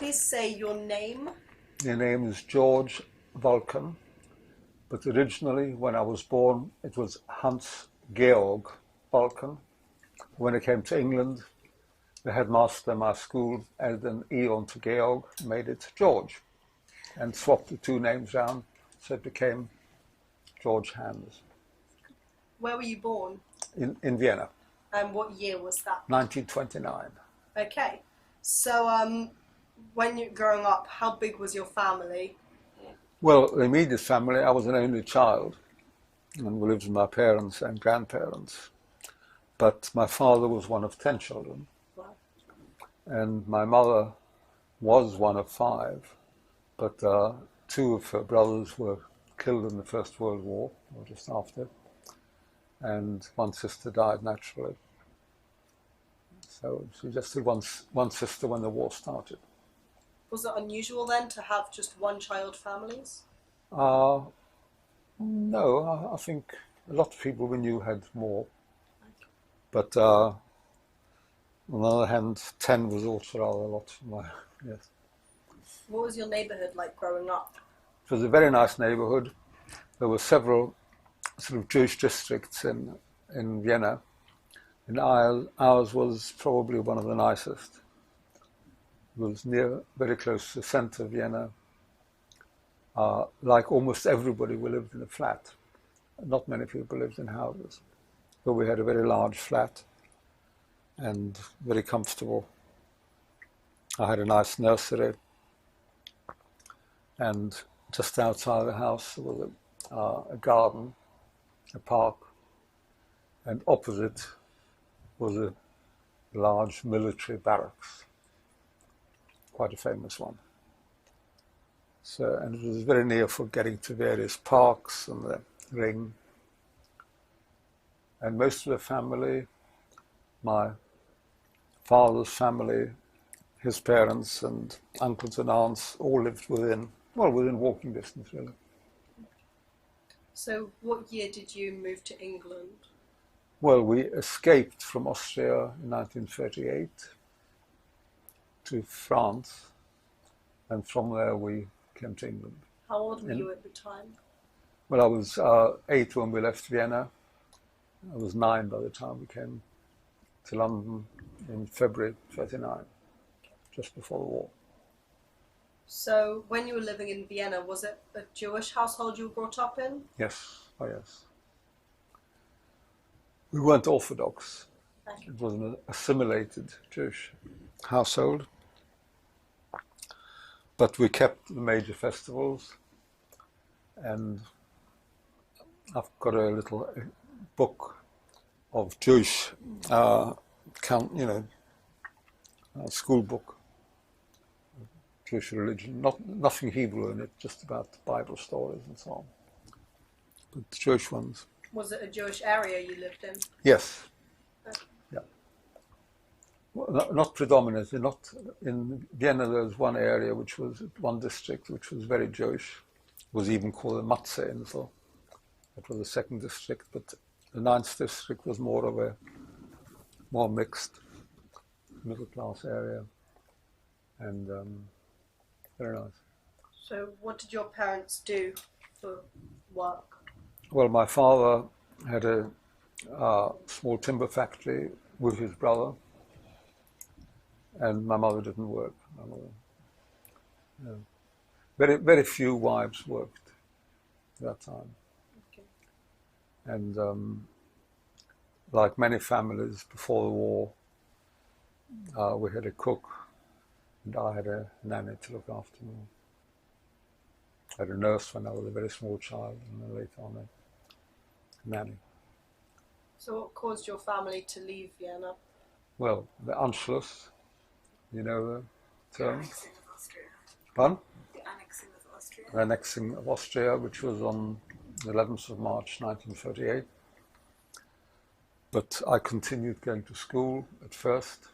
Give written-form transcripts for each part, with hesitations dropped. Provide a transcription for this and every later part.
please say your name? Your name is George Vulkan, but originally when I was born it was Hans Georg Vulkan. When I came to England, the headmaster of my school added an E onto Georg, made it George, and swapped the two names around, so it became George Hans. Where were you born? In Vienna. And what year was that? 1929. Okay. So when you were growing up, how big was your family? Well, the immediate family, I was an only child, and we lived with my parents and grandparents. But my father was one of 10 children, Wow. and my mother was one of 5, but 2 of her brothers were killed in the First World War, or just after, and one sister died naturally. So she just had one sister when the war started. Was it unusual then to have just one-child families? No, I think a lot of people we knew had more. But on the other hand, 10 was also rather a lot. Yes. What was your neighbourhood like growing up? It was a very nice neighbourhood. There were several sort of Jewish districts in Vienna, and ours was probably one of the nicest. It was very close to the centre of Vienna. Like almost everybody, we lived in a flat. Not many people lived in houses, but we had a very large flat and very comfortable. I had a nice nursery, and just outside the house there was a garden, a park, and opposite was a large military barracks, quite a famous one. So, and it was very near for getting to various parks and the ring. And most of the family, my father's family, his parents and uncles and aunts all lived within walking distance, really. So what year did you move to England? Well, we escaped from Austria in 1938 to France, and from there we came to England. How old were you at the time? Well, I was 8 when we left Vienna. I was 9 by the time we came to London in February 1939, just before the war. So when you were living in Vienna, was it a Jewish household you were brought up in? Yes, oh yes. We weren't Orthodox. Okay. It was an assimilated Jewish household. But we kept the major festivals, and I've got a little book of Jewish school book, Jewish religion. Nothing Hebrew in it, just about Bible stories and so on. But the Jewish ones. Was it a Jewish area you lived in? Yes. Okay. Yeah. Well, not predominantly. Not in Vienna. There was one area one district which was very Jewish. It was even called the Matze-Insel. That was the second district, but the 9th district was more mixed, middle class area, and very nice. So what did your parents do for work? Well, my father had a small timber factory with his brother, and my mother didn't work. Very, very few wives worked at that time. Okay. And like many families before the war, we had a cook, and I had a nanny to look after me. I had a nurse when I was a very small child, and then later on a nanny. So what caused your family to leave Vienna? Well, the Anschluss, you know the term? The annexing of Austria. Pardon? The annexing of Austria. The annexing of Austria, which was on the 11th of March 1938. But I continued going to school at first.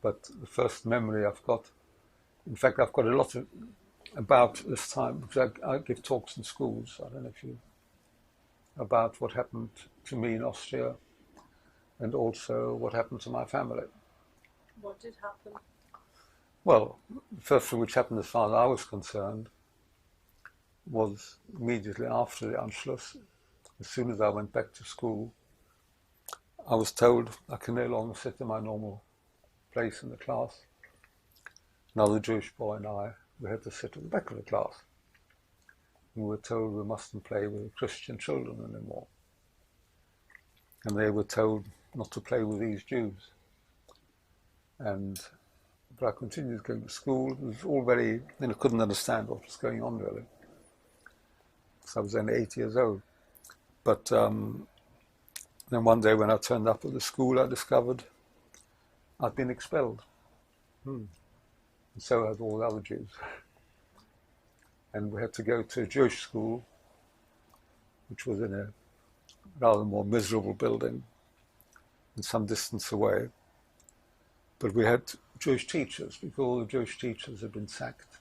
But the first memory I've got, in fact, I've got a lot about this time, because I give talks in schools, I don't know if you, about what happened to me in Austria and also what happened to my family. What did happen? Well, the first thing which happened as far as I was concerned was immediately after the Anschluss. As soon as I went back to school, I was told I can no longer sit in my normal place in the class. Another Jewish boy and I, we had to sit at the back of the class. And we were told we mustn't play with Christian children anymore. And they were told not to play with these Jews. But I continued going to school. It was all very, couldn't understand what was going on really. So I was only 8 years old. But then one day when I turned up at the school, I discovered I'd been expelled. And so had all the other Jews. And we had to go to a Jewish school, which was in a rather more miserable building and some distance away. But we had Jewish teachers, because all the Jewish teachers had been sacked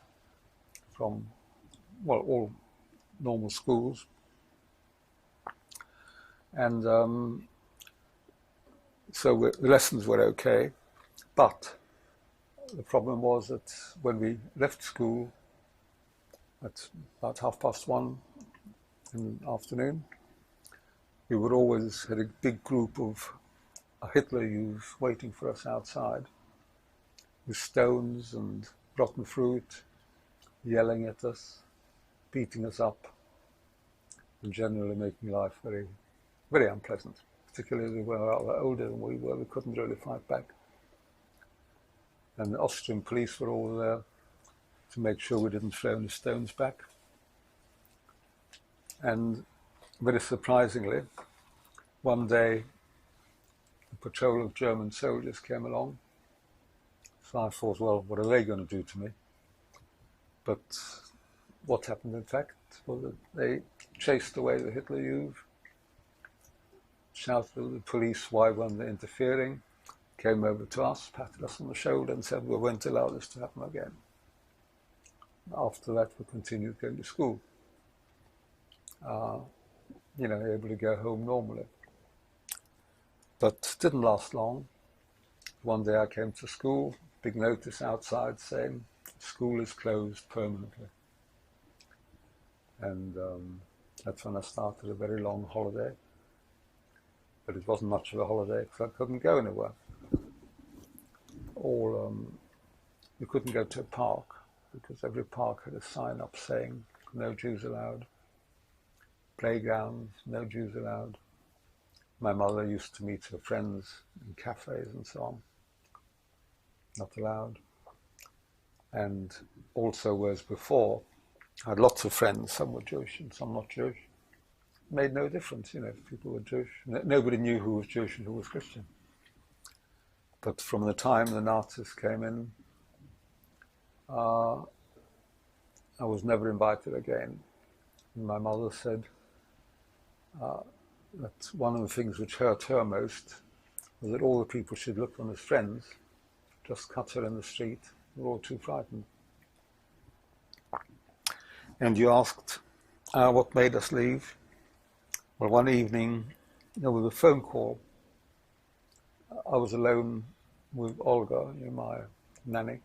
from, well, all normal schools. And so the lessons were okay, but the problem was that when we left school at about 1:30 in the afternoon, we would always had a big group of Hitler youths waiting for us outside with stones and rotten fruit, yelling at us, beating us up, and generally making life very, very unpleasant, particularly when we were older than we were. We couldn't really fight back. And the Austrian police were all there to make sure we didn't throw any stones back. And very surprisingly, one day a patrol of German soldiers came along. So I thought, well, what are they going to do to me? But what happened, in fact, was that they chased away the Hitler Youth, shouted at the police why weren't they interfering, came over to us, patted us on the shoulder and said we won't allow this to happen again. After that, we continued going to school, able to go home normally. But it didn't last long. One day I came to school, big notice outside saying, school is closed permanently. And that's when I started a very long holiday. But it wasn't much of a holiday because I couldn't go anywhere. You couldn't go to a park because every park had a sign up saying, no Jews allowed. Playgrounds, no Jews allowed. My mother used to meet her friends in cafes and so on. Not allowed. And also, whereas before, I had lots of friends, some were Jewish and some not Jewish. It made no difference, if people were Jewish. Nobody knew who was Jewish and who was Christian. But from the time the Nazis came in, I was never invited again. And my mother said that one of the things which hurt her most was that all the people she'd looked on as friends just cut her in the street. We were all too frightened. And you asked what made us leave? Well, one evening, there was a phone call. I was alone with Olga, my nanny,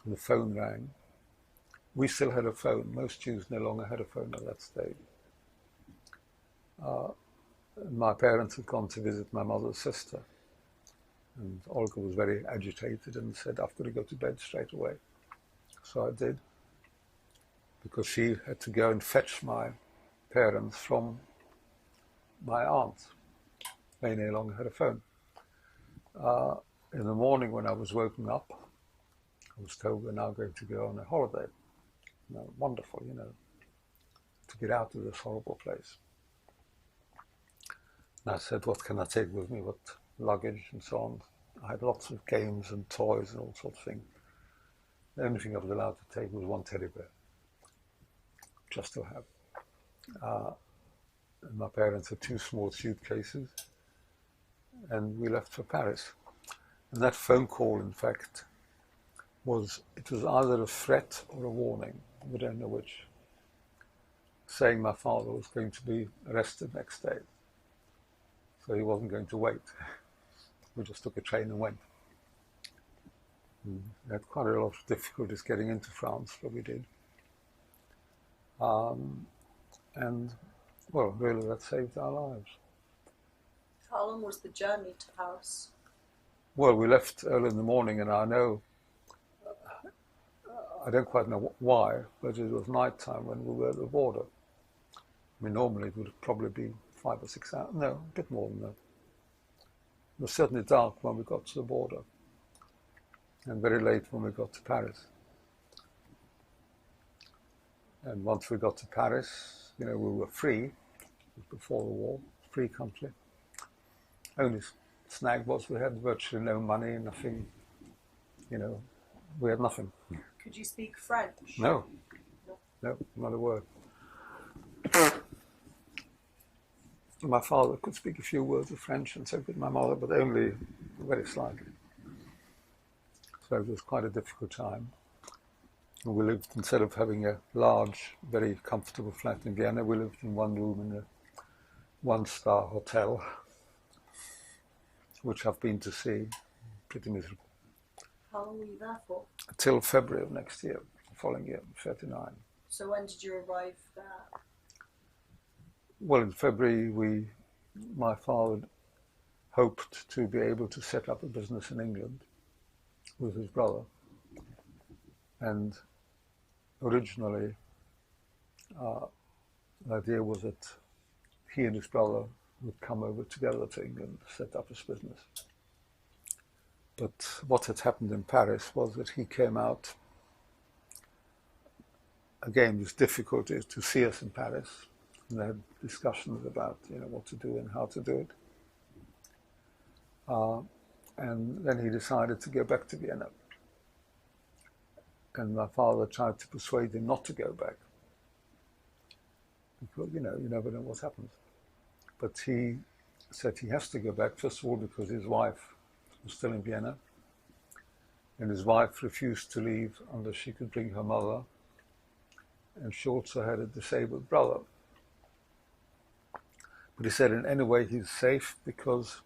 and the phone rang. We still had a phone. Most Jews no longer had a phone at that stage. My parents had gone to visit my mother's sister, and Olga was very agitated and said, I've got to go to bed straight away. So I did, because she had to go and fetch my parents from my aunt. They no longer had a phone. In the morning when I was woken up, I was told we're now going to go on a holiday. Wonderful, to get out of this horrible place. And I said, what can I take with me? What luggage and so on? I had lots of games and toys and all sorts of things. The only thing I was allowed to take was one teddy bear, just to have. And my parents had 2 small suitcases, and we left for Paris. And that phone call, in fact, was either a threat or a warning, we don't know which, saying my father was going to be arrested next day. So he wasn't going to wait. We just took a train and went. We had quite a lot of difficulties getting into France, but we did. And, well, really that saved our lives. How long was the journey to Paris? Well, we left early in the morning, and I don't quite know why, but it was night time when we were at the border. I mean, normally it would probably be 5 or 6 hours. No, a bit more than that. It was certainly dark when we got to the border, and very late when we got to Paris. And once we got to Paris, we were free. Before the war, free country. Only snag was we had virtually no money, nothing. We had nothing. Could you speak French? No, not a word. My father could speak a few words of French, and so could my mother, but only very slightly. So it was quite a difficult time. And we lived, instead of having a large, very comfortable flat in Vienna, we lived in one room in a one-star hotel, which I've been to see. Pretty miserable. How long were you there for? Till February of next year, the following year, 39. So when did you arrive there? Well, in February, my father hoped to be able to set up a business in England with his brother. And originally, the idea was that he and his brother would come over together to England to set up his business. But what had happened in Paris was that he came out, again, with difficulties to see us in Paris. And they had discussions about, what to do and how to do it. And then he decided to go back to Vienna. And my father tried to persuade him not to go back. Because, you never know what happens. But he said he has to go back, first of all, because his wife was still in Vienna. And his wife refused to leave unless she could bring her mother. And she also had a disabled brother. But he said in any way he's safe because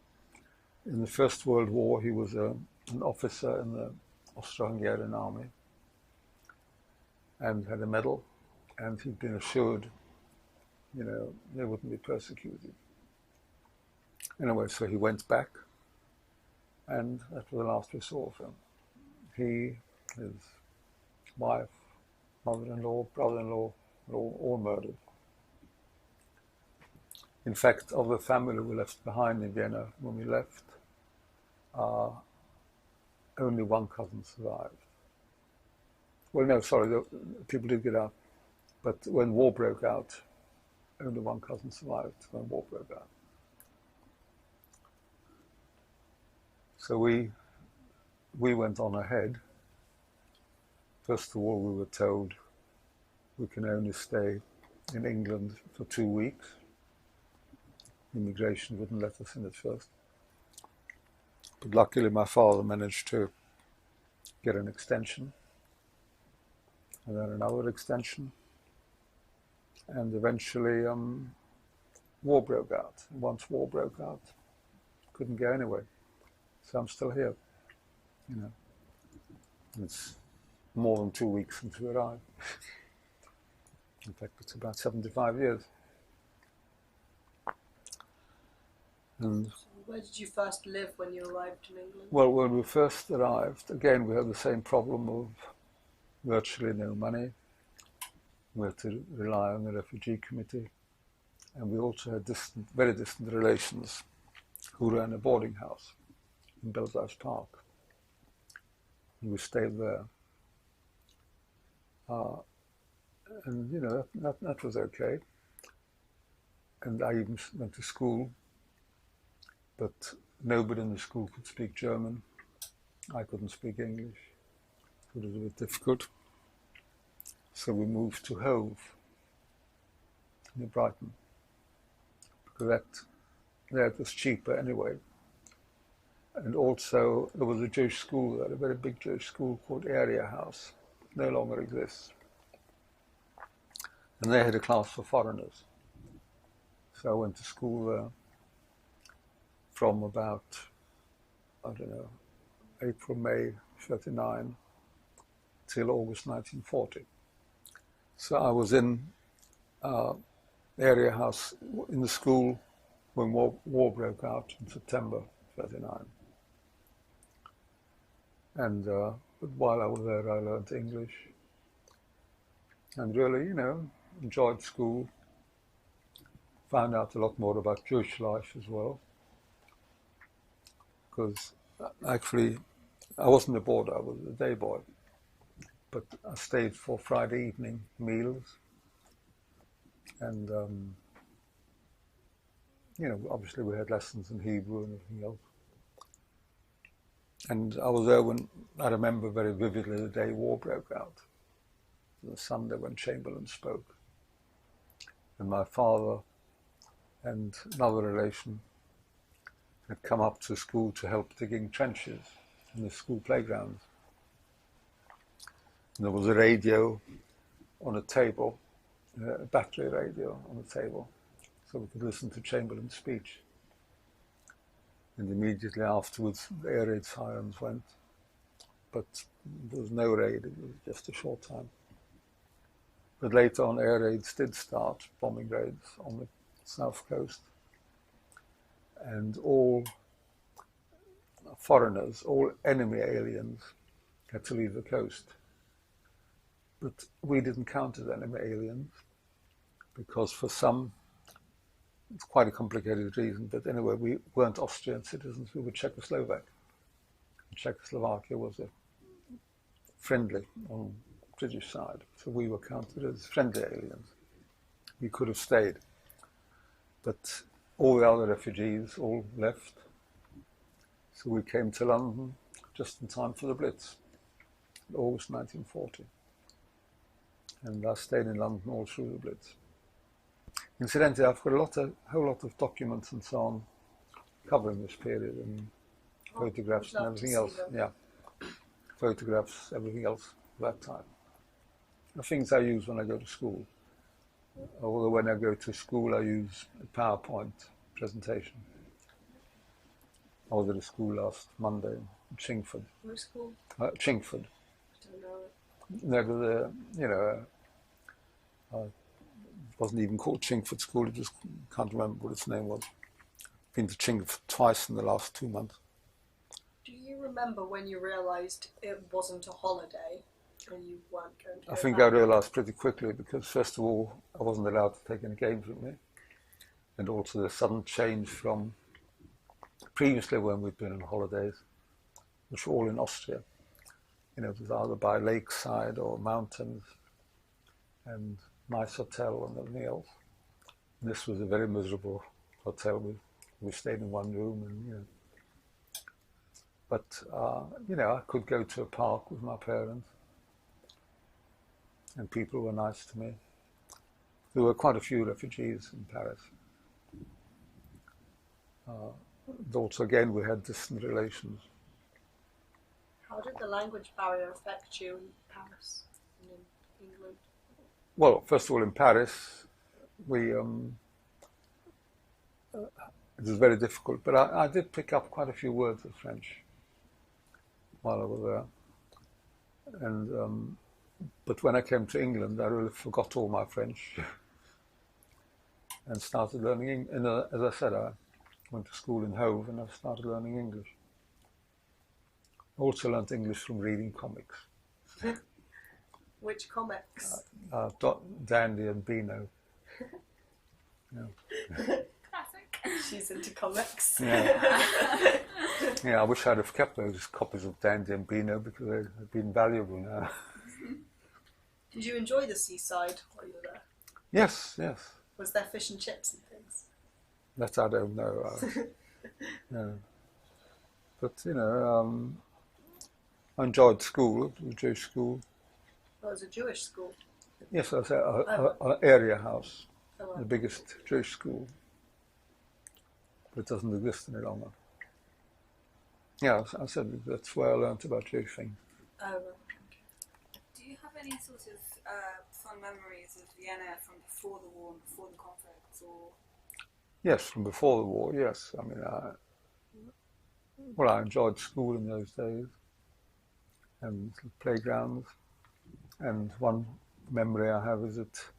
in the First World War he was an officer in the Austro-Hungarian army and had a medal, and he'd been assured, they wouldn't be persecuted. Anyway, so he went back, and that was the last we saw of him. He, his wife, mother-in-law, brother-in-law, were all murdered. In fact, of the family we left behind in Vienna when we left, only one cousin survived. Well, no, sorry, people did get out. But when war broke out, only one cousin survived when war broke out. So we went on ahead. First of all, we were told we can only stay in England for 2 weeks. Immigration wouldn't let us in at first. But luckily my father managed to get an extension, and then another extension, and eventually war broke out. And once war broke out, couldn't go anywhere. So I'm still here, It's more than 2 weeks since we arrived. In fact, it's about 75 years. And where did you first live when you arrived in England? Well, when we first arrived, again, we had the same problem of virtually no money. We had to rely on the refugee committee. And we also had very distant relations who ran a boarding house in Belsize Park. And we stayed there. And, that was okay. And I even went to school, but nobody in the school could speak German. I couldn't speak English. It was a bit difficult. So we moved to Hove, near Brighton, because that was cheaper anyway. And also there was a Jewish school there, a very big Jewish school called Area House. It no longer exists. And they had a class for foreigners. So I went to school there from about, April, May 1939 till August 1940. So I was in area house in the school when war broke out in September 39. And but while I was there, I learned English and really, enjoyed school. Found out a lot more about Jewish life as well, because actually I wasn't a boarder, I was a day boy, but I stayed for Friday evening meals, and obviously we had lessons in Hebrew and everything else. And I was there when, I remember very vividly the day war broke out, the Sunday when Chamberlain spoke, and my father and another relation had come up to school to help digging trenches in the school playgrounds. And there was a radio on a table, a battery radio on the table, so we could listen to Chamberlain's speech. And immediately afterwards, the air raid sirens went, but there was no raid, it was just a short time. But later on, air raids did start, bombing raids on the south coast. And all foreigners, all enemy aliens, had to leave the coast. But we didn't count as enemy aliens, because for some, it's quite a complicated reason, but anyway, we weren't Austrian citizens, we were Czechoslovak. Czechoslovakia was a friendly on the British side, so we were counted as friendly aliens. We could have stayed. But all the other refugees all left, so we came to London just in time for the Blitz, August 1940. And I stayed in London all through the Blitz. Incidentally, I've got a whole lot of documents and so on covering this period, and photographs and everything else. Yeah, photographs, everything else at that time. The things I use when I go to school. Although when I go to school, I use a PowerPoint presentation. I was at a school last Monday in Chingford. Which school? Chingford. I don't know. There was it wasn't even called Chingford School, I just can't remember what its name was. I've been to Chingford twice in the last 2 months. Do you remember when you realised it wasn't a holiday and you weren't going to go I think back? I realised pretty quickly, because first of all, I wasn't allowed to take any games with me. And also the sudden change from previously when we'd been on holidays, which were all in Austria. It was either by lakeside or mountains and nice hotel and everything else. And this was a very miserable hotel. We stayed in one room, and but I could go to a park with my parents, and people were nice to me. There were quite a few refugees in Paris. Also, again, we had distant relations. How did the language barrier affect you in Paris and in England? Well, first of all, in Paris, it was very difficult, but I did pick up quite a few words of French while I was there. And but when I came to England, I really forgot all my French and started learning. As I said, I went to school in Hove, and I started learning English. I also learned English from reading comics. Which comics? Dandy and Beano. Yeah. Classic. She's into comics. Yeah. Yeah, I wish I'd have kept those copies of Dandy and Beano, because they've been valuable now. Did you enjoy the seaside while you were there? Yes. Was there fish and chips and things? That I don't know. Yeah. But, I enjoyed school. It was a Jewish school. Well, it was a Jewish school. Yes, I said an area house, Oh, well. the biggest Jewish school. But it doesn't exist any longer. Yeah, I said that's where I learned about Jewish things. Oh, well. Do you have any sort of fond memories of Vienna from before the war and before the conflicts, or? Yes, from before the war, yes. I mean, I enjoyed school in those days. and playgrounds. And one memory I have is that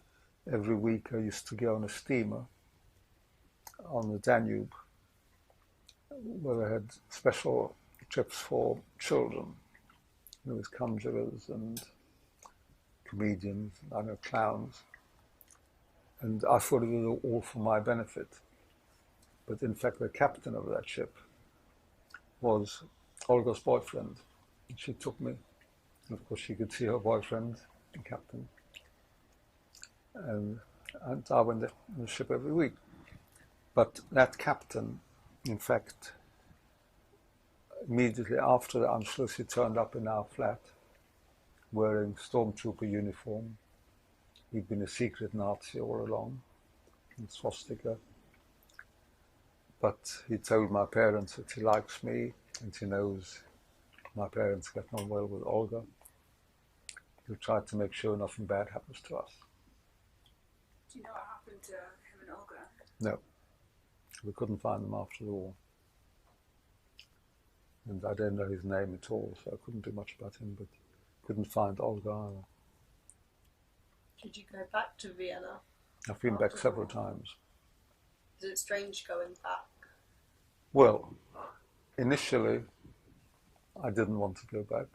every week I used to go on a steamer on the Danube, where they had special trips for children. There was conjurers and comedians, I know, clowns. And I thought it was all for my benefit. But in fact, the captain of that ship was Olga's boyfriend. And she took me. And of course, she could see her boyfriend, the captain. And I went on the ship every week. But that captain, in fact, immediately after the Anschluss, he turned up in our flat wearing stormtrooper uniform. He'd been a secret Nazi all along, in swastika. But he told my parents that he likes me and he knows my parents get on well with Olga. He'll try to make sure nothing bad happens to us. Do you know what happened to him and Olga? No. We couldn't find him after the war. And I don't know his name at all, so I couldn't do much about him, but couldn't find Olga either. Did you go back to Vienna? I've been back several times. Is it strange going back? Well, initially, I didn't want to go back.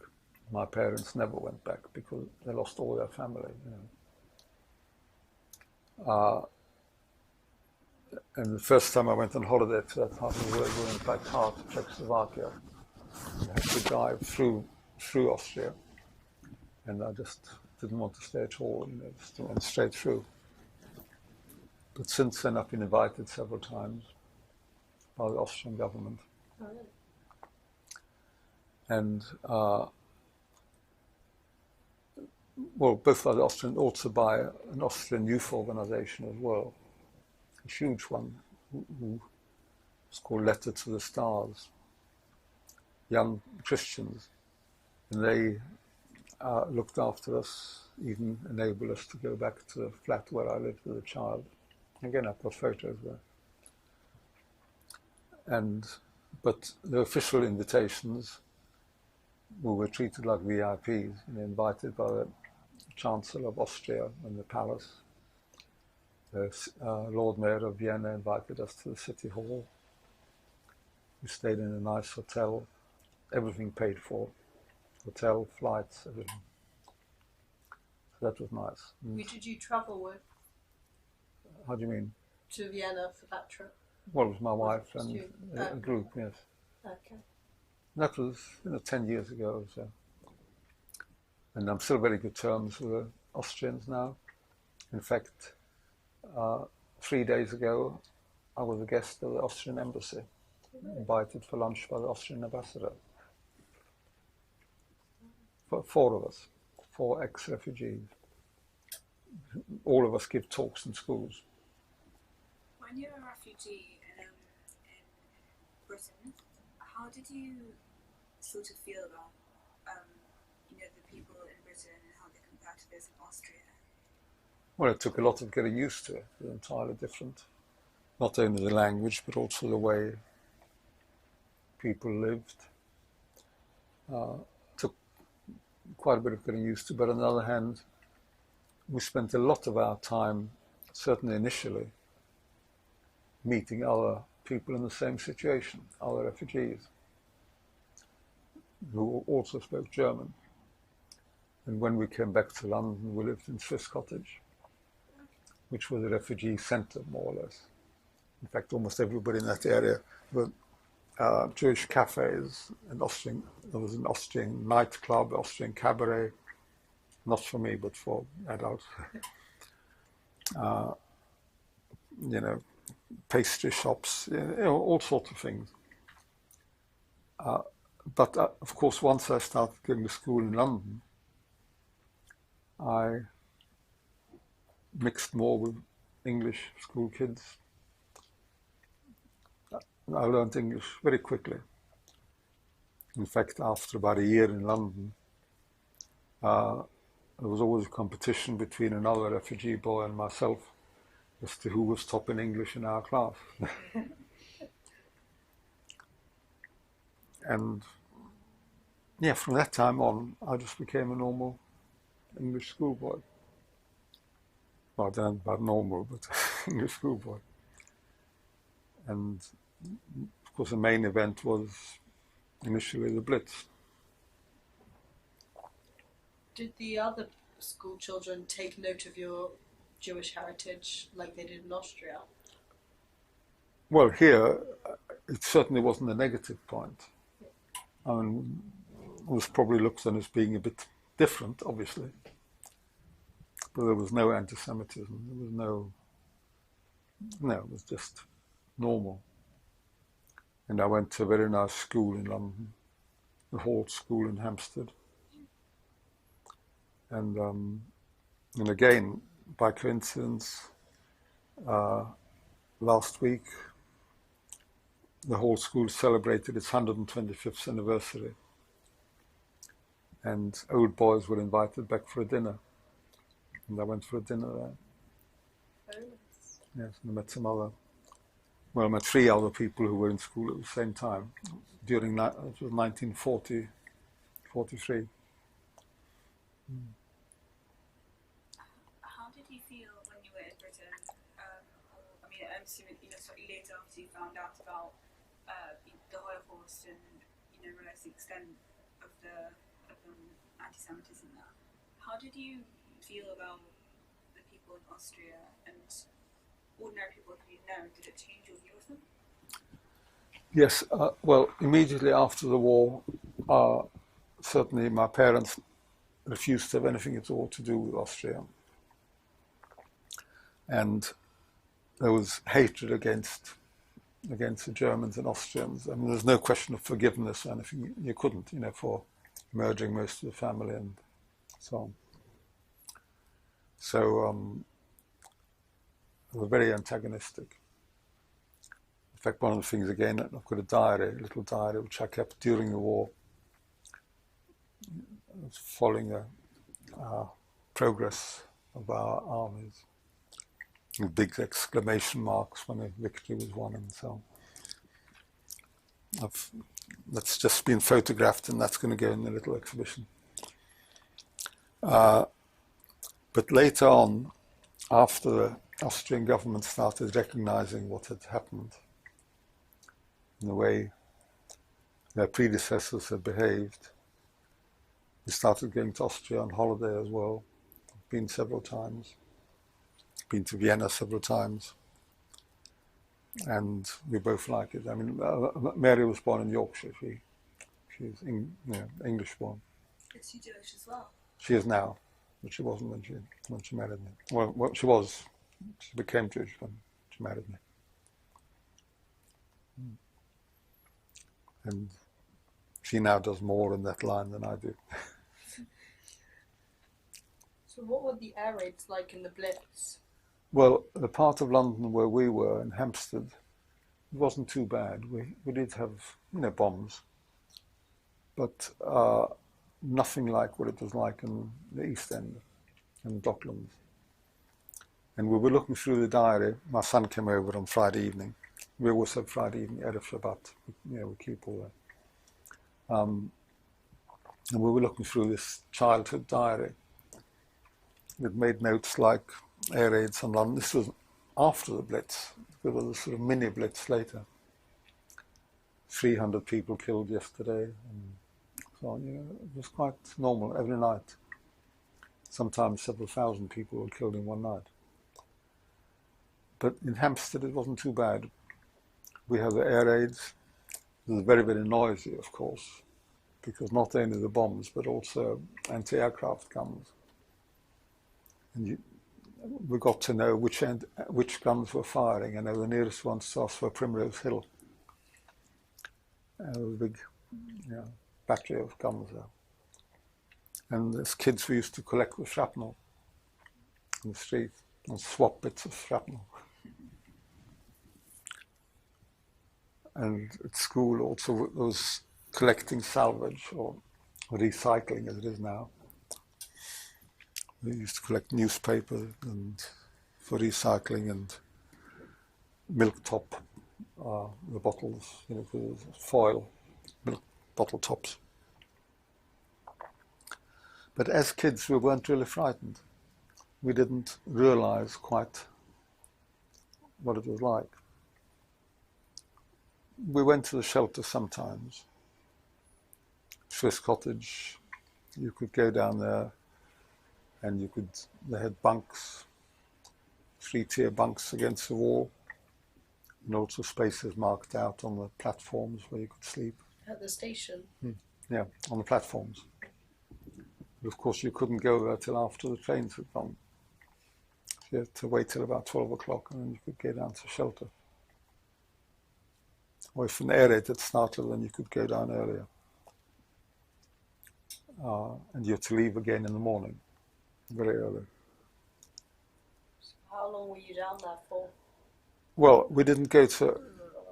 My parents never went back because they lost all their family, and the first time I went on holiday to that part of the world, we went back hard to Czechoslovakia. I had to drive through Austria, and I just didn't want to stay at all, just went straight through. But since then, I've been invited several times by the Austrian government. Oh, really? And, well, both by the Austrian, also by an Austrian youth organization as well, a huge one, who was called Letter to the Stars, young Christians. And they looked after us, even enabled us to go back to the flat where I lived as a child. Again, I've got photos there. But the official invitations, we were treated like VIPs, invited by the Chancellor of Austria in the palace. The Lord Mayor of Vienna invited us to the city hall. We stayed in a nice hotel, everything paid for. Hotel, flights, everything. So that was nice. Who did you travel with How do you mean? to Vienna for that trip? Well, it was my wife Was it and you? a group, yes. Okay. That was 10 years ago or so. And I'm still very good terms with the Austrians now. In fact, 3 days ago, I was a guest of the Austrian embassy, invited for lunch by the Austrian ambassador. For 4 of us, 4 ex-refugees. All of us give talks in schools. When you're a refugee in Britain, how did you sort of feel about the people in Britain and how they compare to those in Austria? Well, it took a lot of getting used to it. It was entirely different. Not only the language, but also the way people lived. Took quite a bit of getting used to, but on the other hand, we spent a lot of our time, certainly initially, meeting other people in the same situation, other refugees, who also spoke German. And when we came back to London, we lived in Swiss Cottage, which was a refugee centre, more or less. In fact, almost everybody in that area were Jewish cafes, there was an Austrian nightclub, Austrian cabaret, not for me, but for adults. Pastry shops, all sorts of things. But of course, once I started going to school in London, I mixed more with English school kids. I learned English very quickly. In fact, after about a year in London, there was always a competition between another refugee boy and myself as to who was top in English in our class. And yeah, from that time on, I just became a normal English schoolboy. Well, I don't know about normal, but English schoolboy. And of course, the main event was initially the Blitz. Did the other school children take note of your Jewish heritage like they did in Austria? Well, here, it certainly wasn't a negative point. I mean, it was probably looked on as being a bit different, obviously. But there was no anti-Semitism. There was no, it was just normal. And I went to a very nice school in London, the Hall School in Hampstead. And again, by coincidence, last week, the Hall School celebrated its 125th anniversary. And old boys were invited back for a dinner. And I went for a dinner there. Very nice. Yes, and I met some other, well, I met 3 other people who were in school at the same time during, it was 1940, 43. How did you feel when you were in Britain? I mean, I'm assuming slightly later after you found out about the Holocaust and realised the extent of the anti-Semitism there. How did you feel about the people in Austria and ordinary people who you know? Did it change your view of them? Yes, well, immediately after the war, certainly my parents refused to have anything at all to do with Austria. And there was hatred against the Germans and Austrians. I mean, there's no question of forgiveness or anything. You couldn't, for merging most of the family and so on. So they were very antagonistic. In fact, one of the things, again, I've got a little diary, which I kept during the war. I was following the progress of our armies, with big exclamation marks when a victory was won and so on. That's just been photographed, and that's going to go in the little exhibition. But later on, after the Austrian government started recognizing what had happened, in the way their predecessors had behaved, we started going to Austria on holiday as well. I've been several times. Been to Vienna several times. And we both like it. I mean, Mary was born in Yorkshire. She's English born. Is she Jewish as well? She is now, but she wasn't when she married me. Well, she was. She became Jewish when she married me. And she now does more in that line than I do. So what were the air raids like in the Blitz? Well, the part of London where we were, in Hampstead, it wasn't too bad. We did have, bombs, but nothing like what it was like in the East End, in Docklands. And we were looking through the diary. My son came over on Friday evening. We always have Friday evening, Erev Shabbat. We keep all that. And we were looking through this childhood diary. It made notes like air raids on London. This was after the Blitz. There was a sort of mini Blitz later. 300 people killed yesterday, and so on. It was quite normal every night. Sometimes several thousand people were killed in one night. But in Hampstead, it wasn't too bad. We had the air raids. It was very, very noisy, of course, because not only the bombs, but also anti-aircraft guns. And we got to know which guns were firing. I know the nearest ones to us were Primrose Hill. There was a big battery of guns there. And as kids, we used to collect the shrapnel in the street and swap bits of shrapnel. And at school also there was collecting salvage, or recycling as it is now. We used to collect newspaper and for recycling, and milk top, the bottles, foil milk bottle tops. But as kids, we weren't really frightened. We didn't realize quite what it was like. We went to the shelter sometimes. Swiss Cottage, you could go down there and they had bunks, 3-tier bunks against the wall, and also spaces marked out on the platforms where you could sleep. At the station? Yeah, on the platforms. But of course you couldn't go there till after the trains had gone. You had to wait till about 12 o'clock and then you could go down to shelter. Or if an air raid had started, then you could go down earlier. And you had to leave again in the morning, very early. So how long were you down there for? Well, we didn't go to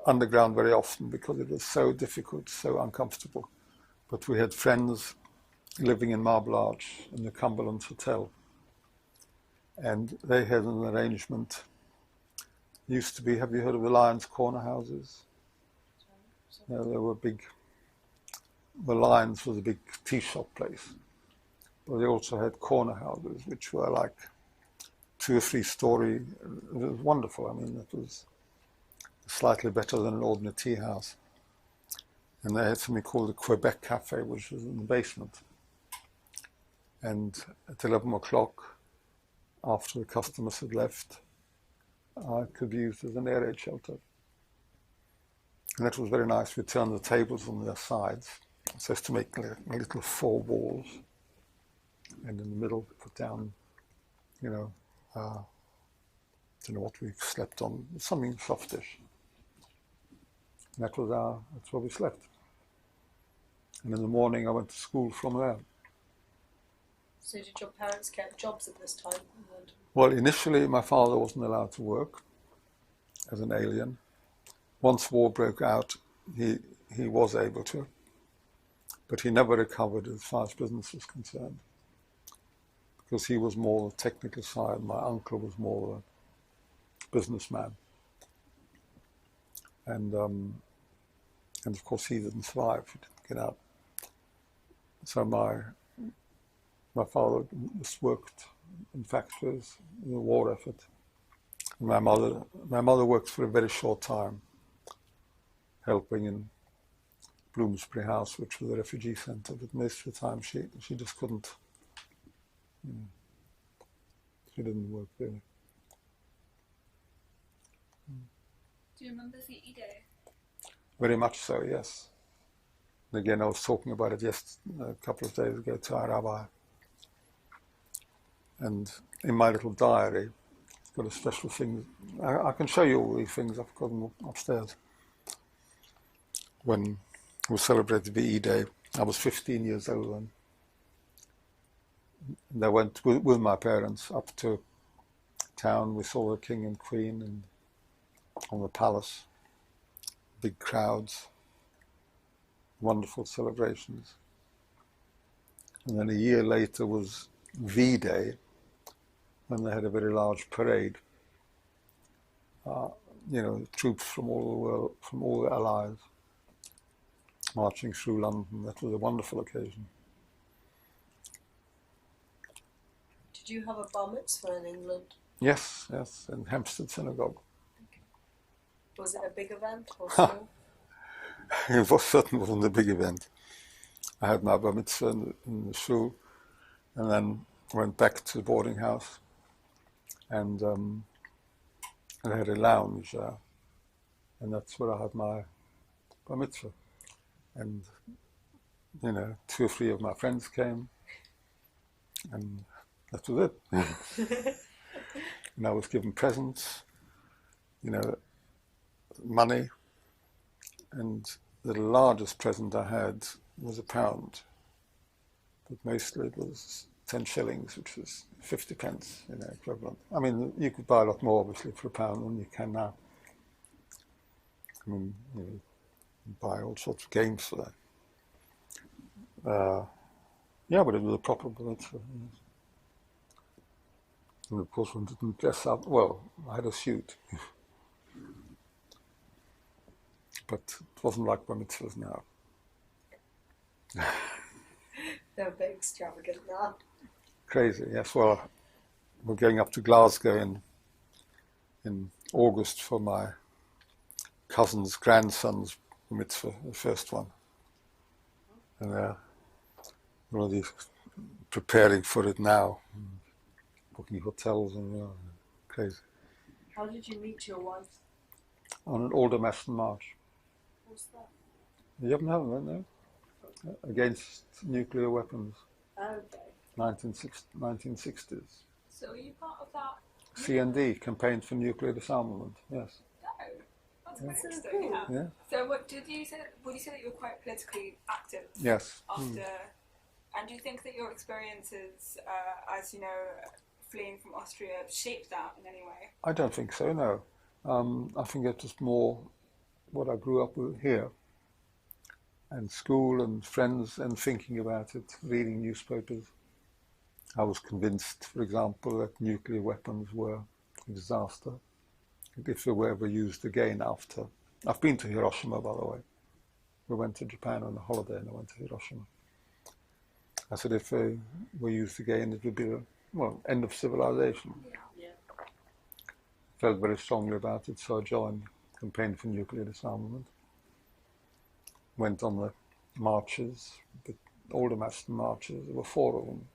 underground very often because it was so difficult, so uncomfortable. But we had friends living in Marble Arch in the Cumberland Hotel. And they had an arrangement. Used to be, have you heard of the Lions Corner houses? No, they were big. The Lions was a big tea shop place. But they also had corner houses, which were like 2 or 3 story. It was wonderful. I mean, it was slightly better than an ordinary tea house. And they had something called the Quebec Cafe, which was in the basement. And at 11 o'clock, after the customers had left, it could be used as an air raid shelter. And that was very nice. We turned the tables on their sides, so as to make little 4 walls. And in the middle, put down, I don't know what we slept on, something softish. And that's where we slept. And in the morning, I went to school from there. So did your parents get jobs at this time? Well, initially, my father wasn't allowed to work as an alien. Once war broke out, he was able to, but he never recovered as far as business was concerned, because he was more the technical side. My uncle was more a businessman, and of course he didn't survive. He didn't get out. So my father just worked in factories in the war effort. And my mother worked for a very short time, helping in Bloomsbury House, which was a refugee centre, but most of the time she just couldn't. She didn't work really. Do you remember VE Day? Very much so, yes. And again, I was talking about it a couple of days ago to our rabbi. And in my little diary, it's got a special thing. I can show you all these things. I've got them upstairs. When we celebrated VE Day, I was 15 years old then. And I went with my parents up to town. We saw the king and queen and on the palace. Big crowds. Wonderful celebrations. And then a year later was V-Day, when they had a very large parade. Troops from all the world, from all the allies, marching through London. That was a wonderful occasion. Did you have a bar mitzvah in England? Yes, in Hampstead Synagogue. Okay. Was it a big event or small? It certainly wasn't a big event. I had my bar mitzvah in the shul, and then went back to the boarding house, and I had a lounge there, and that's where I had my bar mitzvah. And 2 or 3 of my friends came, and that was it. And I was given presents, money, and the largest present I had was £1, but mostly it was 10 shillings, which was 50 pence, equivalent. I mean, you could buy a lot more, obviously, for £1 than you can now. I mean, you buy all sorts of games for that. But it was a proper mitzvah. And of course, one didn't dress up. Well, I had a suit. But it wasn't like bar mitzvahs now. They're a bit extravagant now. Crazy, yes. Well, we're going up to Glasgow in August for my cousin's grandson's mitzvah, the first one. And we're already preparing for it now, booking hotels and crazy. How did you meet your wife? On an Aldermaston march. What's that? You haven't heard of it, no? Against nuclear weapons, Okay. 1960s. So are you part of that? CND, Campaign for Nuclear Disarmament, yes. No. That's That's quite so interesting, cool. yeah. Yeah. So would you say that you were quite politically active Yes. after, and do you think that your experiences, as you know, fleeing from Austria, shaped that in any way? I don't think so, no. I think it was more what I grew up with here, and school and friends and thinking about it, reading newspapers. I was convinced, for example, that nuclear weapons were a disaster if they were ever used again after. I've been to Hiroshima, by the way. We went to Japan on a holiday and I went to Hiroshima. I said if they were used again, it would be the end of civilization. Yeah. Felt very strongly about it, so I joined Campaign for Nuclear Disarmament. Went on the marches, the Aldermaston marches. There were 4 of them,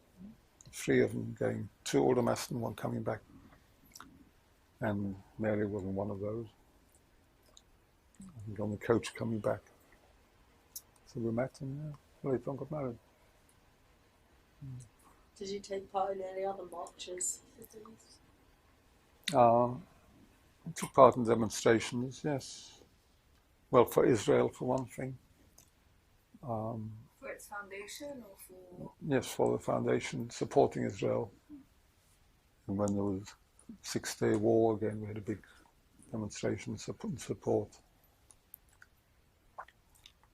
3 of them going to Aldermaston, 1 coming back. And Mary wasn't one of those. I was on the coach coming back. So we met and later on got married. Did you take part in any other marches? I took part in demonstrations, yes. Well, for Israel, for one thing. For its foundation or for? Yes, for the foundation, supporting Israel. And when there was 6-day war again, we had a big demonstration support.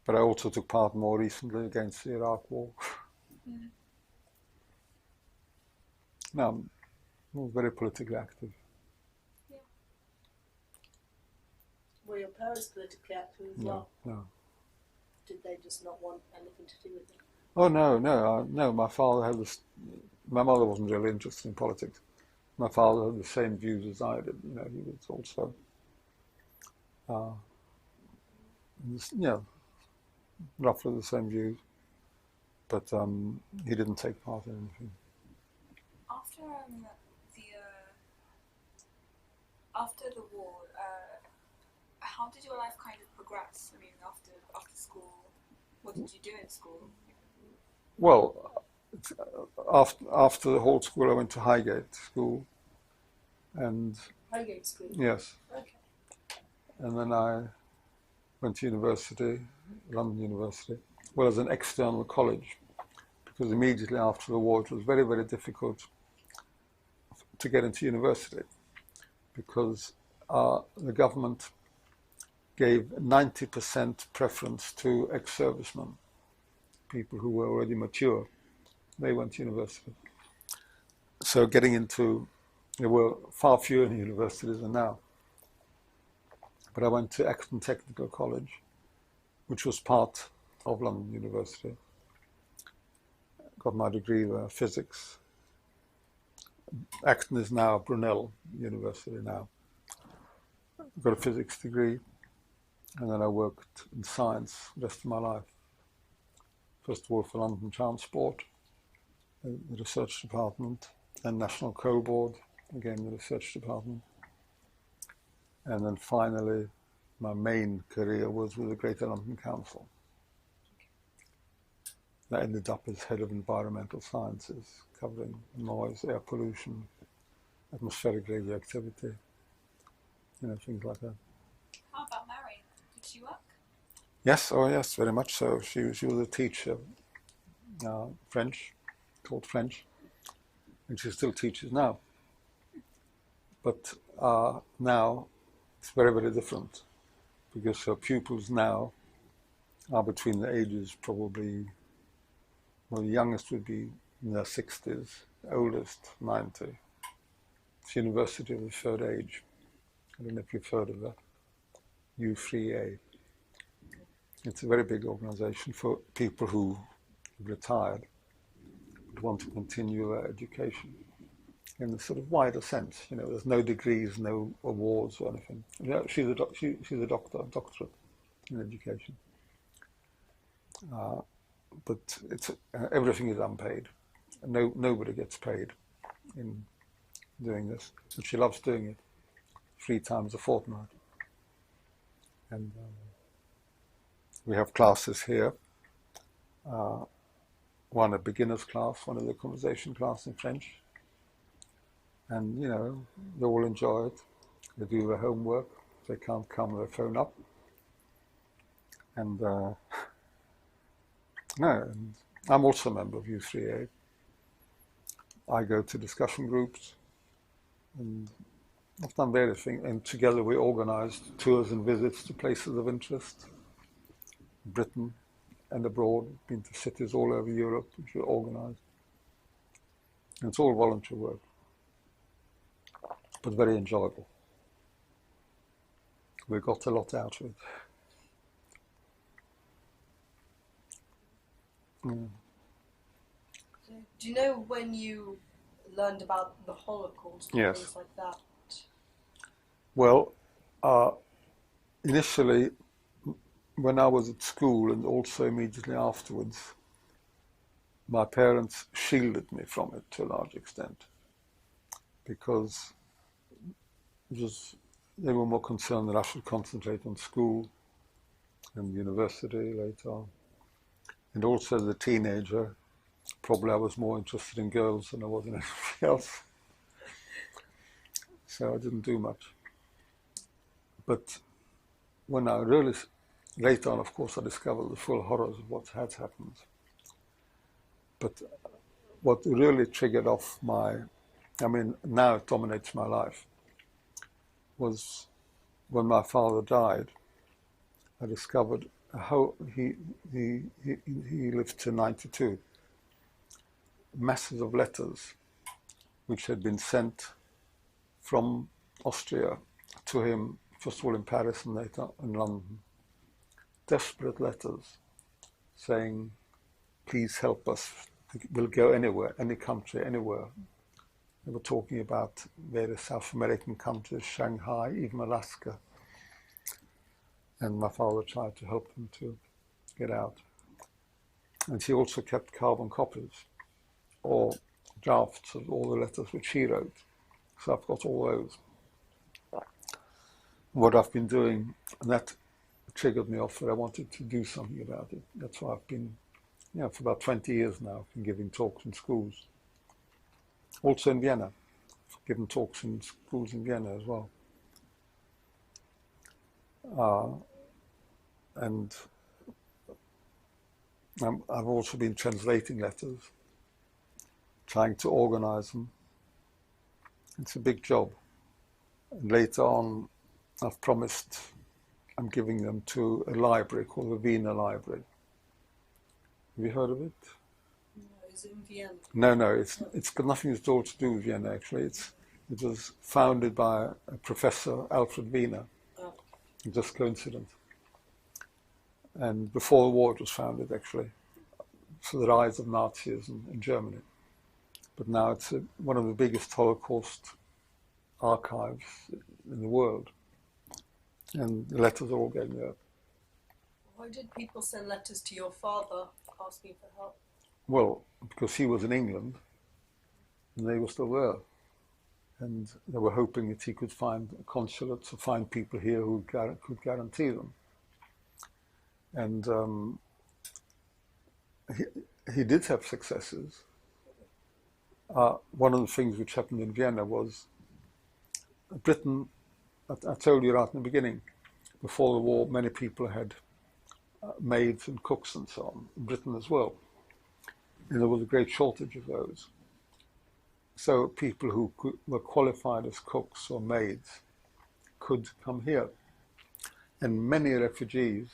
But I also took part more recently against the Iraq war. No, I was very politically active. Yeah. Were your parents politically active as No, well? no. Did they just not want anything to do with it? Oh, no, my father had this, my mother wasn't really interested in politics. My father had the same views as I did, he was also, roughly the same views, but he didn't take part in anything. After the war, how did your life kind of progress? I mean, after school, what did you do in school? Well, after the whole school, I went to Highgate School, and Highgate School? yes, Okay. and then I went to university, London University, well, as an external college, because immediately after the war, it was very, very difficult to get into university, because the government gave 90% preference to ex-servicemen, people who were already mature. They went to university. So there were far fewer universities than now. But I went to Acton Technical College, which was part of London University. Got my degree in physics. Acton is now Brunel University now. Got a physics degree, and then I worked in science the rest of my life. First of all for London Transport, the research department, and National Coal Board, again the research department. And then finally, my main career was with the Greater London Council. I ended up as head of environmental sciences, covering noise, air pollution, atmospheric radioactivity, things like that. How about Mary? Did she work? Yes, very much so. She was a teacher, French, taught French, and she still teaches now. But now it's very, very different, because her pupils now are between the ages probably, the youngest would be in their 60s, oldest 90. It's University of the Third Age. I don't know if you've heard of that. U3A. It's a very big organization for people who retired want to continue their education in a sort of wider sense. You know, there's no degrees, no awards or anything. You know, she's a doctorate in education. But it's everything is unpaid. Nobody gets paid in doing this. And she loves doing it 3 times a fortnight. And we have classes here. One a beginner's class, one is a conversation class in French. And, you know, they all enjoy it. They do their homework. If they can't come, they phone up. And no, and I'm also a member of U3A. I go to discussion groups, and I've done various things. And together we organised tours and visits to places of interest, Britain and abroad. Been to cities all over Europe, which were organised. And it's all voluntary work, but very enjoyable. We got a lot out of it. Mm. Do you know when you learned about the Holocaust and Yes. things like that? Well, initially, when I was at school and also immediately afterwards, my parents shielded me from it to a large extent because they were more concerned that I should concentrate on school and university later on. And also as a teenager, probably I was more interested in girls than I was in anything else. So I didn't do much. But when I really, later on, of course, I discovered the full horrors of what had happened. But what really triggered off now it dominates my life, was when my father died. I discovered how he lived to 92. Masses of letters which had been sent from Austria to him, first of all in Paris and later in London. Desperate letters saying, please help us. We'll go anywhere, any country, anywhere. They were talking about various South American countries, Shanghai, even Alaska. And my father tried to help them to get out. And he also kept carbon copies or drafts of all the letters which he wrote. So I've got all those. What I've been doing, and that triggered me off that I wanted to do something about it. That's why I've been, for about 20 years now, I've been giving talks in schools. Also in Vienna. I've given talks in schools in Vienna as well. And I've also been translating letters, trying to organize them. It's a big job. And later on, I've promised I'm giving them to a library called the Wiener Library. Have you heard of it? No, is it in Vienna? No, it's got nothing at all to do with Vienna, actually. It was founded by a professor, Alfred Wiener. Oh. Just coincidence. And before the war it was founded, actually, for the rise of Nazism in Germany. But now it's one of the biggest Holocaust archives in the world. And the letters are all getting there. Why did people send letters to your father asking for help? Well, because he was in England and they were still there. And they were hoping that he could find a consulate to find people here who could guarantee them. And he did have successes. One of the things which happened in Vienna was Britain, I told you right in the beginning, before the war, many people had maids and cooks and so on, in Britain as well. And there was a great shortage of those. So people who were qualified as cooks or maids could come here. And many refugees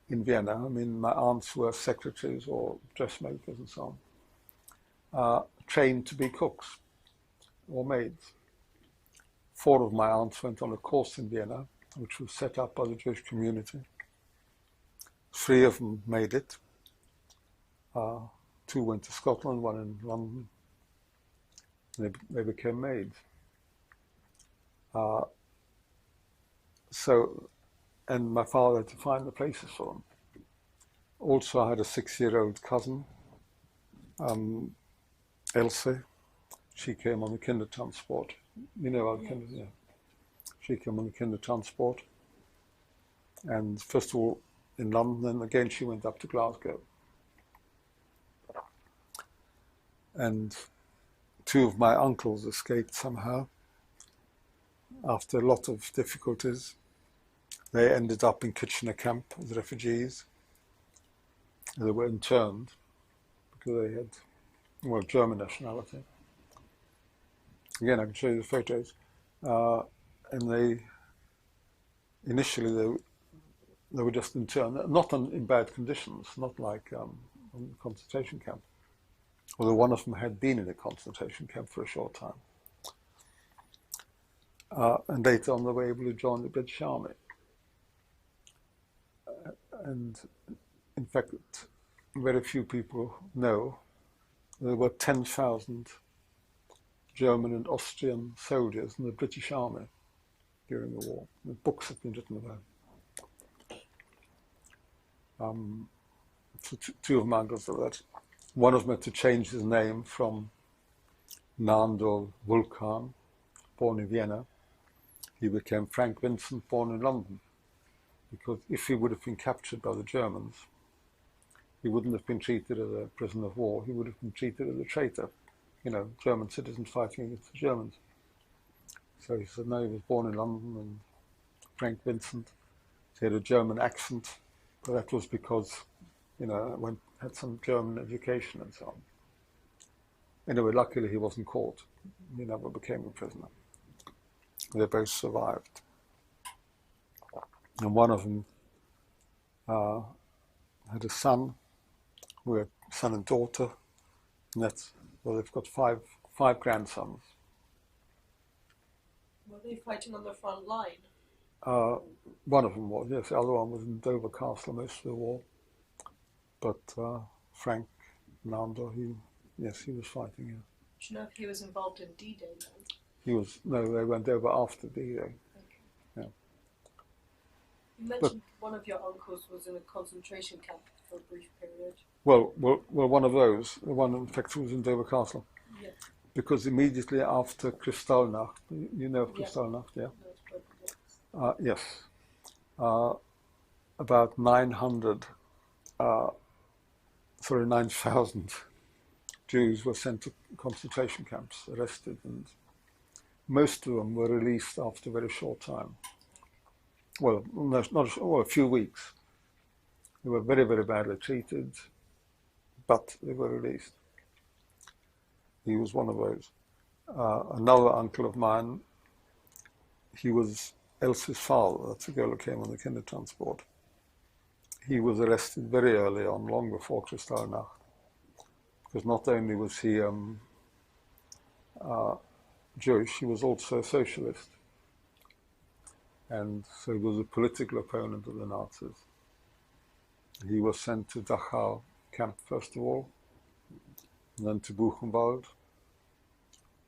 in Vienna, my aunts were secretaries or dressmakers and so on, trained to be cooks or maids. 4 of my aunts went on a course in Vienna, which was set up by the Jewish community. 3 of them made it. 2 went to Scotland, 1 in London. They became maids. And my father had to find the places for them. Also, I had a 6-year-old cousin, Elsie. She came on the Kindertransport. You know about Kinder, yeah. She came on the Kindertransport. And first of all in London, then again she went up to Glasgow. And 2 of my uncles escaped somehow. After a lot of difficulties, they ended up in Kitchener camp as refugees. They were interned because they had, well, German nationality. Again, I can show you the photos. And initially they were just interned, not in bad conditions, not like in a concentration camp. Although one of them had been in a concentration camp for a short time. And later on they were able to join the British Army. And in fact, very few people know there were 10,000 German and Austrian soldiers in the British Army during the war. The books have been written about it. So 2 of my uncles did that. One of them had to change his name from Nandor Vulkan, born in Vienna. He became Frank Vincent, born in London. Because if he would have been captured by the Germans, he wouldn't have been treated as a prisoner of war. He would have been treated as a traitor. You know, German citizens fighting against the Germans. So he said, no, he was born in London, and Frank Vincent. He had a German accent, but that was because, you know, had some German education and so on. Anyway, luckily he wasn't caught. He never became a prisoner. They both survived. And one of them had a son, who had a son and daughter, and that's, well, they've got five grandsons. Were they fighting on the front line? One of them was, yes. The other one was in Dover Castle most of the war. But Frank Nandor, he was fighting. Yeah. Do you know if he was involved in D-Day then? No, they went over after D-Day. Okay. Yeah. You mentioned one of your uncles was in a concentration camp for a brief period. Well, one of those, the one in fact was in Dover Castle. Yeah. Because immediately after Kristallnacht, you know of Kristallnacht, yeah? Yes. About 9,000 Jews were sent to concentration camps, arrested, and most of them were released after a very short time. Well, a few weeks. They were very, very badly treated, but they were released. He was one of those. Another uncle of mine, he was Elsie's father, that's the girl who came on the Kindertransport. He was arrested very early on, long before Kristallnacht, because not only was he Jewish, he was also a socialist. And so he was a political opponent of the Nazis. He was sent to Dachau camp first of all, and then to Buchenwald,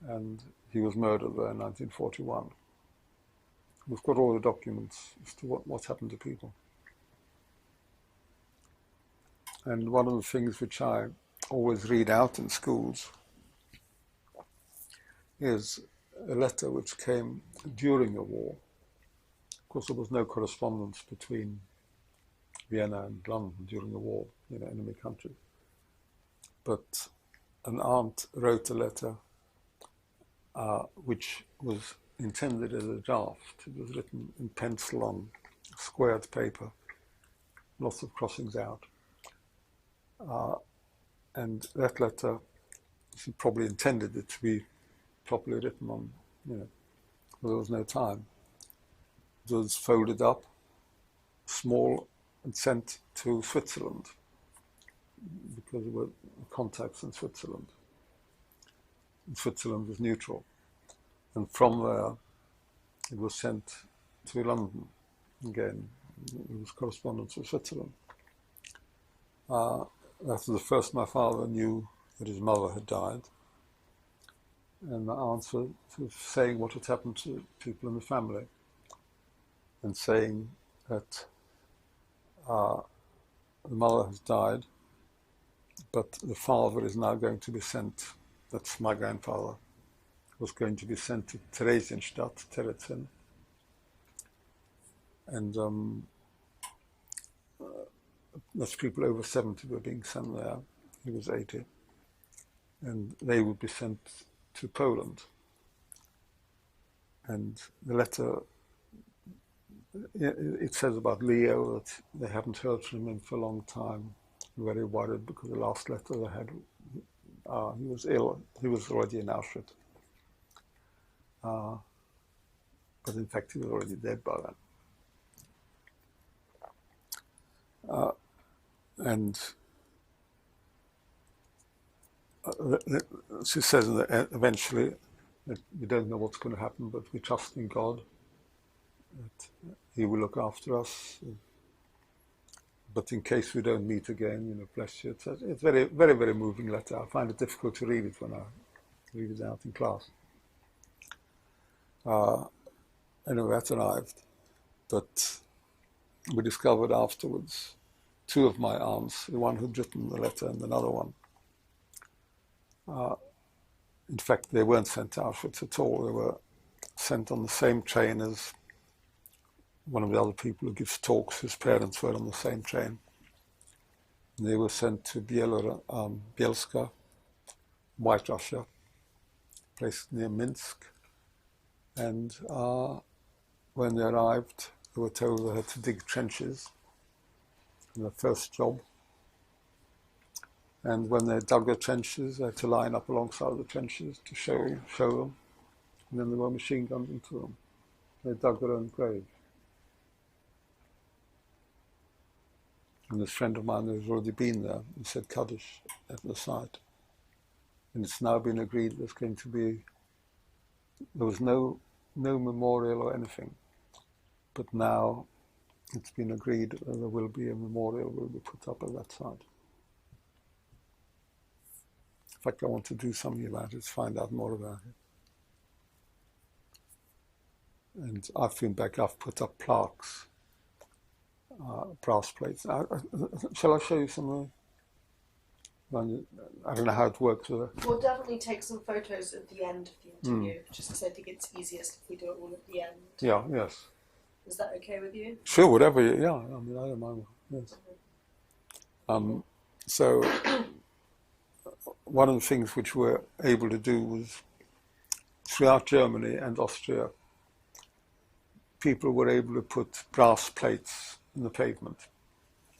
and he was murdered there in 1941. We've got all the documents as to what's happened to people. And one of the things which I always read out in schools is a letter which came during the war. Of course, there was no correspondence between Vienna and London during the war, enemy countries. But an aunt wrote a letter which was intended as a draft. It was written in pencil on squared paper, lots of crossings out. And that letter, she probably intended it to be properly written on, there was no time. It was folded up, small, and sent to Switzerland, because there were contacts in Switzerland. And Switzerland was neutral. And from there, it was sent to London. Again, it was correspondence with Switzerland. that was the first my father knew that his mother had died. And my aunt was saying what had happened to people in the family, and saying that the mother has died, but the father is now going to be sent, that's my grandfather, was going to be sent to Theresienstadt, Terezin. And that's people over 70 were being sent there. He was 80. And they would be sent to Poland. And the letter, it says about Leo that they haven't heard from him for a long time. Very worried because the last letter they had, he was ill. He was already in Auschwitz. But in fact, he was already dead by then. And she says eventually that we don't know what's going to happen, but we trust in God that He will look after us. But in case we don't meet again, bless you. It's very, very, very moving letter. I find it difficult to read it when I read it out in class. Anyway, that arrived. But we discovered afterwards two of my aunts, the one who'd written the letter and another one. In fact, they weren't sent to Auschwitz at all. They were sent on the same train as one of the other people who gives talks. His parents were on the same train. And they were sent to Bielska, White Russia, place near Minsk. And when they arrived, they were told they had to dig trenches in their first job. And when they dug the trenches, they had to line up alongside the trenches to show them. And then there were machine guns into them. They dug their own grave. And this friend of mine who's already been there, he said Kaddish at the site. And it's now been agreed there was no memorial or anything. But now it's been agreed that there will be a memorial will be put up at that site. In fact, I want to do something about it, find out more about it. And I've been back, I've put up plaques, brass plates. Shall I show you some of them? I don't know how it works with it. We'll definitely take some photos at the end of the interview, just because I think it's easiest if we do it all at the end. Yeah, yes. Is that okay with you? Sure, whatever, yeah, I mean, I don't mind, yes. So, one of the things which we were able to do was, throughout Germany and Austria, people were able to put brass plates in the pavement.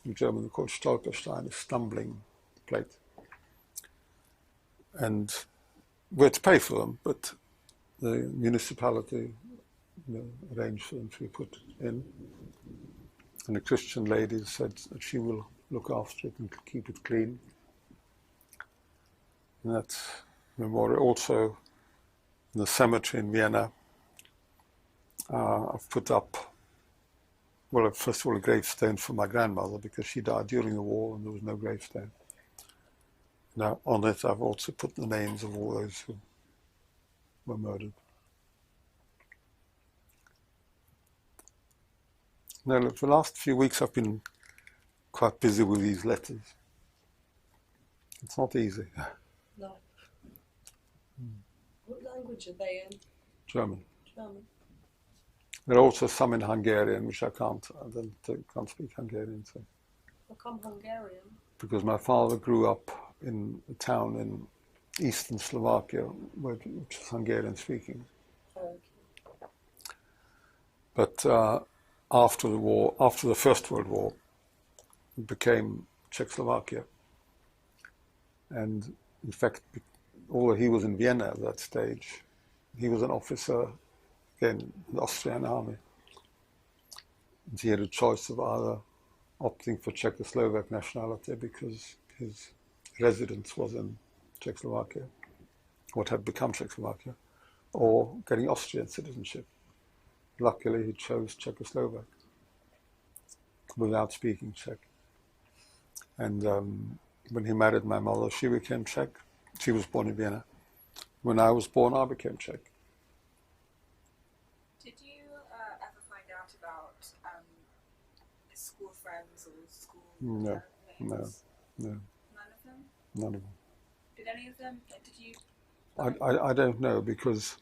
In German, they're called Stolpersteine, a stumbling plate. And we had to pay for them, but the municipality arranged for them to be put in. And the Christian lady said that she will look after it and keep it clean. And that memorial also in the cemetery in Vienna. I've put up, well, first of all, a gravestone for my grandmother because she died during the war and there was no gravestone. Now, on it, I've also put the names of all those who were murdered. Now, look, the last few weeks I've been quite busy with these letters. It's not easy. No. What language are they in? German. German. There are also some in Hungarian, which I can't speak Hungarian. So. How come Hungarian? Because my father grew up in a town in eastern Slovakia, which is Hungarian speaking. Okay. But after the war, after the First World War, it became Czechoslovakia. And in fact, although he was in Vienna at that stage, he was an officer in the Austrian army. And he had a choice of either opting for Czechoslovak nationality because his residence was in Czechoslovakia, what had become Czechoslovakia, or getting Austrian citizenship. Luckily, he chose Czechoslovak without speaking Czech. And when he married my mother, she became Czech. She was born in Vienna. When I was born, I became Czech. Did you ever find out about school friends or school No, names? no, None of them? none of them. Did any of them? Did you? I don't know, because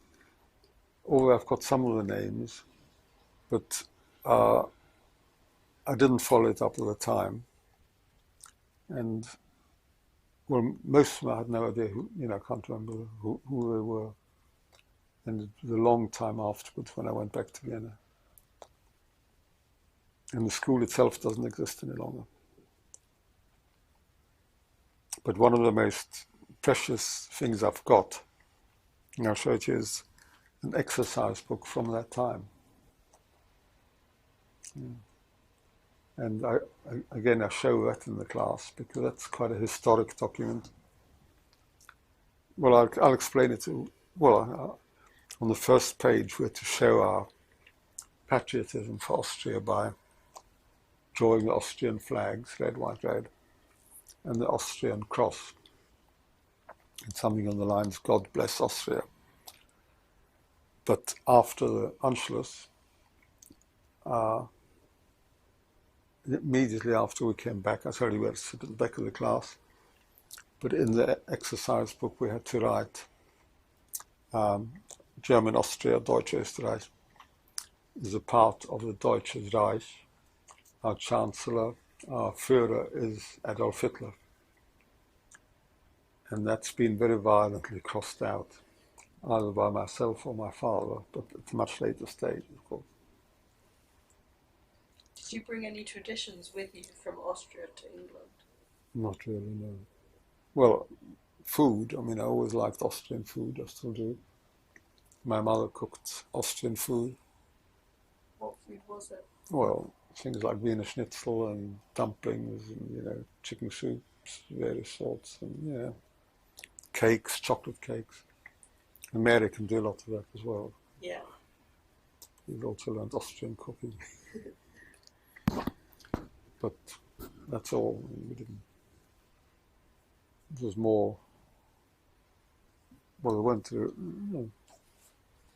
although I've got some of the names, but I didn't follow it up at the time. And well, most of them I had no idea who, I can't remember who they were. And it was a long time afterwards when I went back to Vienna. And the school itself doesn't exist any longer. But one of the most precious things I've got, and I'll show it to you, is an exercise book from that time. And I show that in the class because that's quite a historic document. Well, I'll explain it to, on the first page we're to show our patriotism for Austria by drawing the Austrian flags, red, white, red, and the Austrian cross. And something on the lines, God bless Austria. But after the Anschluss, immediately after we came back, I told you we had to sit at the back of the class, but in the exercise book we had to write German Austria, Deutsche Österreich is a part of the Deutsches Reich. Our Chancellor, our Führer is Adolf Hitler. And that's been very violently crossed out, either by myself or my father, but at a much later stage, of course. Did you bring any traditions with you from Austria to England? Not really, no. Well, food, I always liked Austrian food, I still do. My mother cooked Austrian food. What food was it? Well, things like Wiener Schnitzel and dumplings and, chicken soups, various sorts, and, cakes, chocolate cakes. And Mary can do a lot of that as well. Yeah. We've also learned Austrian cooking. But that's all. We didn't. It was more. Well, we went to. No,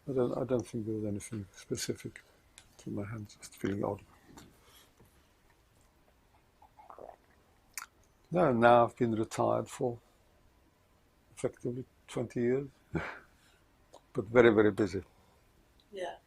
I don't think there was anything specific to my hands. Just feeling odd. No, now I've been retired for effectively 20 years, but very, very busy. Yeah.